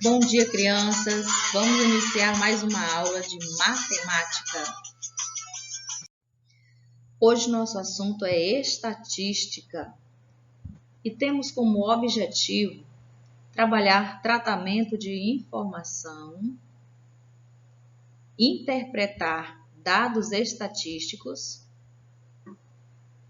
Bom dia, crianças! Vamos iniciar mais uma aula de matemática. Hoje nosso assunto é estatística e temos como objetivo trabalhar tratamento de informação, interpretar dados estatísticos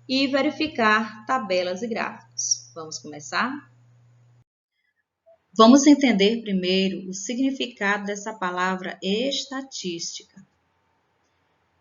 e verificar tabelas e gráficos. Vamos começar? Vamos entender primeiro o significado dessa palavra estatística.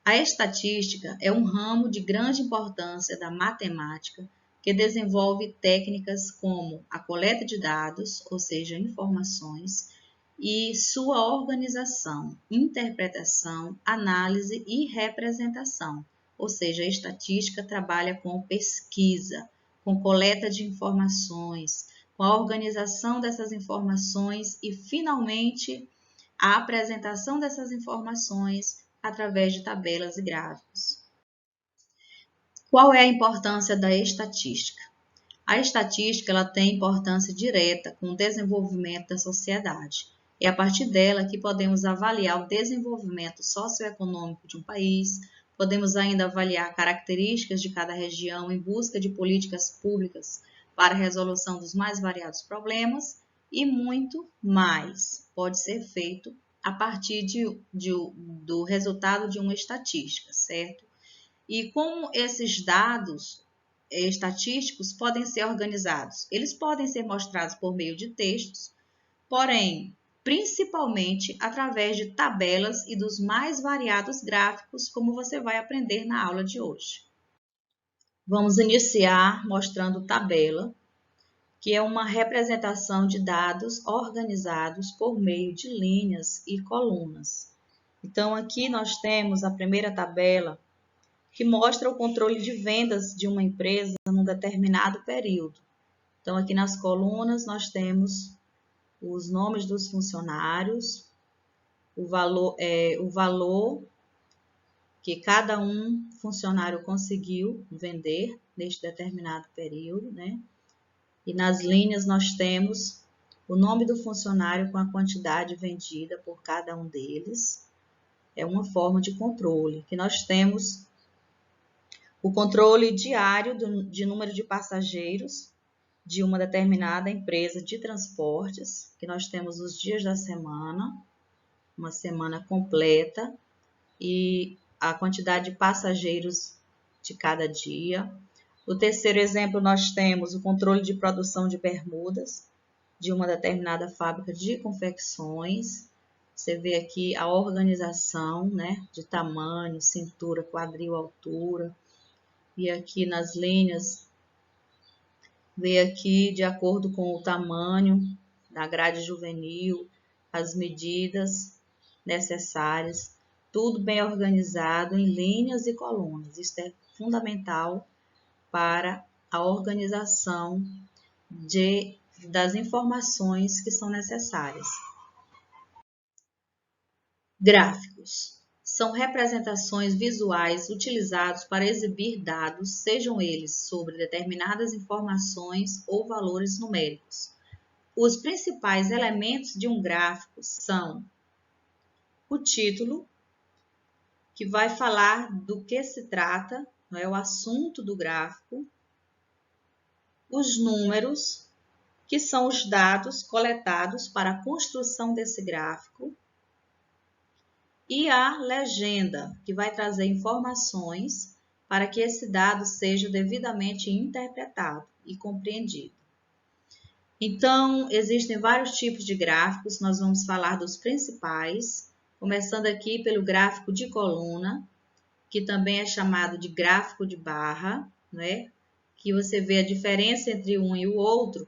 A estatística é um ramo de grande importância da matemática que desenvolve técnicas como a coleta de dados, ou seja, informações, e sua organização, interpretação, análise e representação. Ou seja, a estatística trabalha com pesquisa, com coleta de informações, com a organização dessas informações e, finalmente, a apresentação dessas informações através de tabelas e gráficos. Qual é a importância da estatística? A estatística ela tem importância direta com o desenvolvimento da sociedade. É a partir dela que podemos avaliar o desenvolvimento socioeconômico de um país, podemos ainda avaliar características de cada região em busca de políticas públicas para a resolução dos mais variados problemas e muito mais pode ser feito a partir do resultado de uma estatística, certo? E como esses dados estatísticos podem ser organizados? Eles podem ser mostrados por meio de textos, porém, principalmente através de tabelas e dos mais variados gráficos, como você vai aprender na aula de hoje. Vamos iniciar mostrando tabela, que é uma representação de dados organizados por meio de linhas e colunas. Então, aqui nós temos a primeira tabela, que mostra o controle de vendas de uma empresa num determinado período. Então, aqui nas colunas nós temos os nomes dos funcionários, o valor que cada funcionário conseguiu vender neste determinado período, né? E nas linhas nós temos o nome do funcionário com a quantidade vendida por cada um deles. É uma forma de controle, que nós temos o controle diário de número de passageiros de uma determinada empresa de transportes, que nós temos os dias da semana, uma semana completa, e a quantidade de passageiros de cada dia. No terceiro exemplo, nós temos o controle de produção de bermudas de uma determinada fábrica de confecções. Você vê aqui a organização, né, de tamanho, cintura, quadril, altura. E aqui nas linhas, vê aqui de acordo com o tamanho da grade juvenil, as medidas necessárias, tudo bem organizado em linhas e colunas. Isso é fundamental para a organização das informações que são necessárias. Gráficos são representações visuais utilizados para exibir dados, sejam eles sobre determinadas informações ou valores numéricos. Os principais elementos de um gráfico são o título, que vai falar do que se trata, não é o assunto do gráfico, os números, que são os dados coletados para a construção desse gráfico, e a legenda, que vai trazer informações para que esse dado seja devidamente interpretado e compreendido. Então, existem vários tipos de gráficos, nós vamos falar dos principais, começando aqui pelo gráfico de coluna, que também é chamado de gráfico de barra, né? Que você vê a diferença entre um e o outro,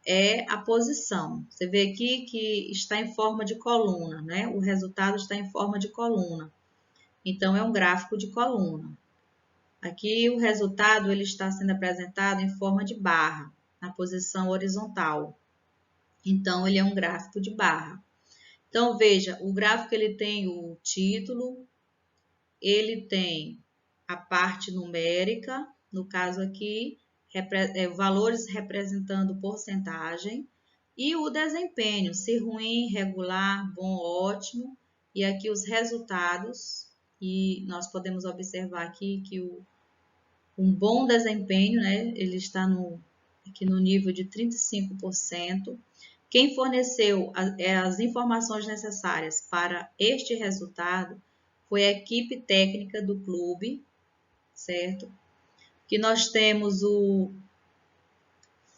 é a posição. Você vê aqui que está em forma de coluna, né? O resultado está em forma de coluna. Então, é um gráfico de coluna. Aqui, o resultado ele está sendo apresentado em forma de barra, na posição horizontal. Então, ele é um gráfico de barra. Então, veja, o gráfico ele tem o título, ele tem a parte numérica, no caso aqui, valores representando porcentagem, E o desempenho, se ruim, regular, bom, ótimo. E aqui os resultados, e nós podemos observar aqui que um bom desempenho, né, ele está aqui no nível de 35%. Quem forneceu as informações necessárias para este resultado foi a equipe técnica do clube, certo? Que nós temos o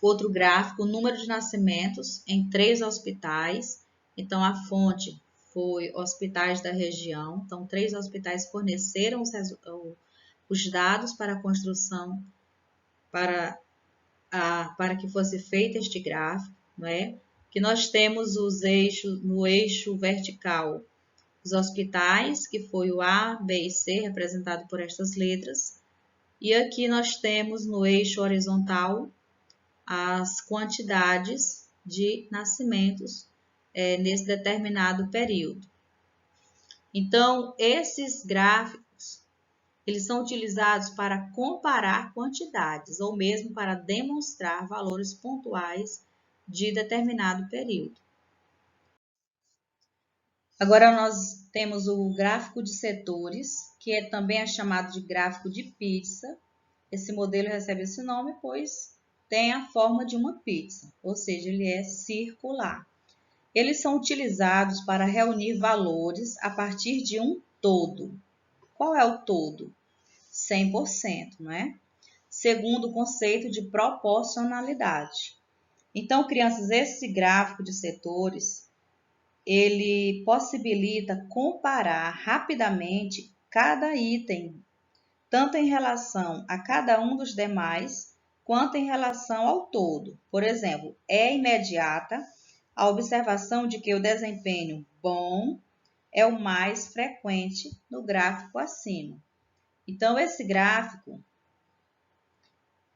outro gráfico, o número de nascimentos em 3 hospitais. Então, a fonte foi hospitais da região. Então, 3 hospitais forneceram os dados para a construção, para que fosse feito este gráfico, não é? Que nós temos no eixo vertical, os hospitais, que foi o A, B e C, representado por estas letras. E aqui nós temos no eixo horizontal as quantidades de nascimentos nesse determinado período. Então, esses gráficos, eles são utilizados para comparar quantidades ou mesmo para demonstrar valores pontuais de determinado período. Agora nós temos o gráfico de setores, que também é chamado de gráfico de pizza. Esse modelo recebe esse nome, pois tem a forma de uma pizza, ou seja, ele é circular. Eles são utilizados para reunir valores a partir de um todo. Qual é o todo? 100%, não é? Segundo o conceito de proporcionalidade. Então, crianças, esse gráfico de setores, ele possibilita comparar rapidamente cada item, tanto em relação a cada um dos demais, quanto em relação ao todo. Por exemplo, é imediata a observação de que o desempenho bom é o mais frequente no gráfico acima. Então, esse gráfico,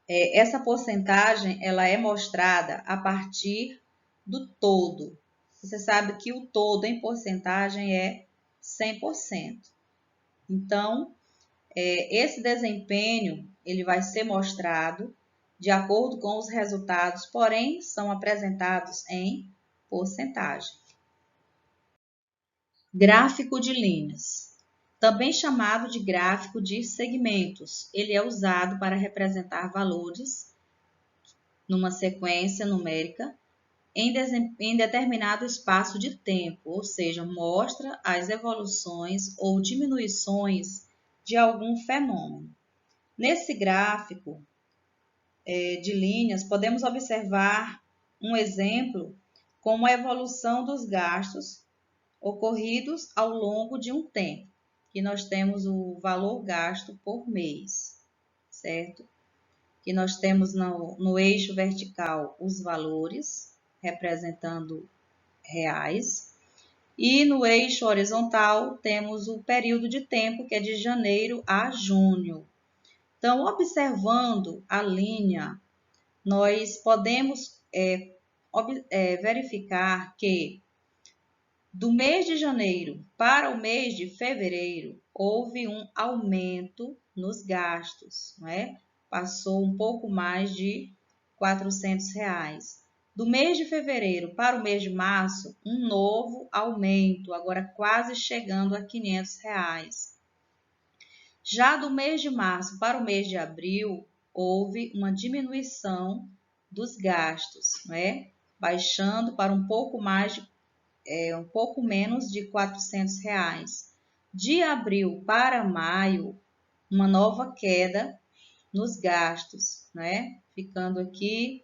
essa porcentagem, ela é mostrada a partir do todo. Você sabe que o todo em porcentagem é 100%. Então, esse desempenho ele vai ser mostrado de acordo com os resultados, porém, são apresentados em porcentagem. Gráfico de linhas. Também chamado de gráfico de segmentos. Ele é usado para representar valores numa sequência numérica em determinado espaço de tempo, ou seja, mostra as evoluções ou diminuições de algum fenômeno. Nesse gráfico de linhas, podemos observar um exemplo como a evolução dos gastos ocorridos ao longo de um tempo, que nós temos o valor gasto por mês, certo? Que nós temos no eixo vertical os valores, representando reais, e no eixo horizontal temos o período de tempo, que é de janeiro a junho. Então, observando a linha, nós podemos verificar que do mês de janeiro para o mês de fevereiro, houve um aumento nos gastos, não é? Passou um pouco mais de R$400. Do mês de fevereiro para o mês de março, um novo aumento, agora quase chegando a R$500. Já do mês de março para o mês de abril, houve uma diminuição dos gastos, não é? Baixando para um pouco menos de R$400. De abril para maio, uma nova queda nos gastos, né? Ficando aqui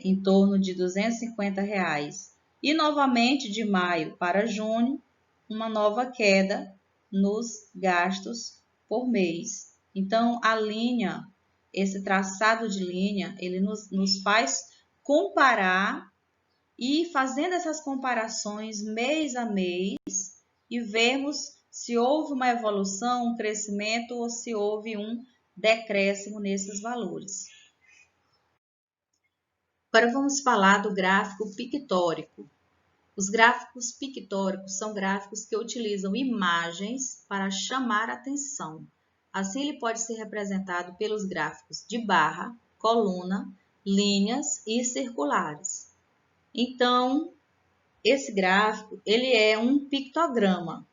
em torno de R$250. E novamente de maio para junho, uma nova queda nos gastos por mês. Então, a linha, esse traçado de linha, ele nos faz comparar e fazendo essas comparações mês a mês e vermos se houve uma evolução, um crescimento ou se houve um decréscimo nesses valores. Agora vamos falar do gráfico pictórico. Os gráficos pictóricos são gráficos que utilizam imagens para chamar a atenção. Assim, ele pode ser representado pelos gráficos de barra, coluna, linhas e circulares. Então, esse gráfico, ele é um pictograma.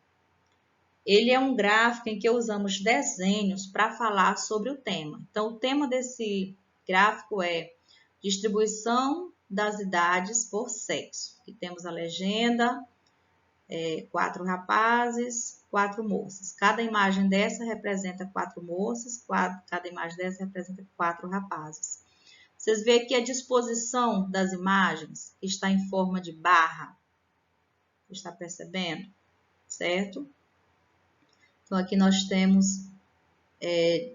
Ele é um gráfico em que usamos desenhos para falar sobre o tema. Então, o tema desse gráfico é distribuição das idades por sexo. Aqui temos a legenda, 4 rapazes, 4 moças. Cada imagem dessa representa 4 moças, cada imagem dessa representa 4 rapazes. Vocês veem que a disposição das imagens está em forma de barra. Está percebendo? Certo? Então, aqui nós temos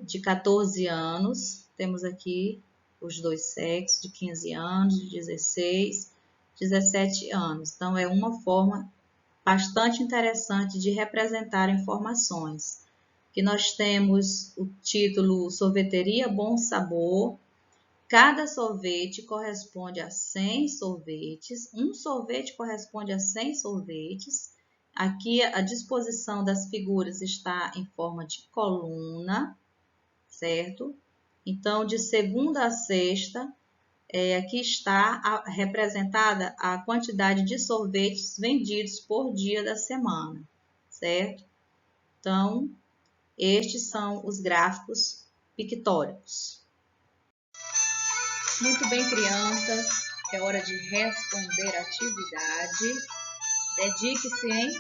de 14 anos, temos aqui os dois sexos, de 15 anos, de 16, 17 anos. Então, é uma forma bastante interessante de representar informações. Aqui nós temos o título Sorveteria Bom Sabor. Cada sorvete corresponde a 100 sorvetes. Um sorvete corresponde a 100 sorvetes. Aqui a disposição das figuras está em forma de coluna, certo? Então, de segunda a sexta, aqui está representada a quantidade de sorvetes vendidos por dia da semana, certo? Então, estes são os gráficos pictóricos. Muito bem, crianças, é hora de responder a atividade. Dedique-se, hein?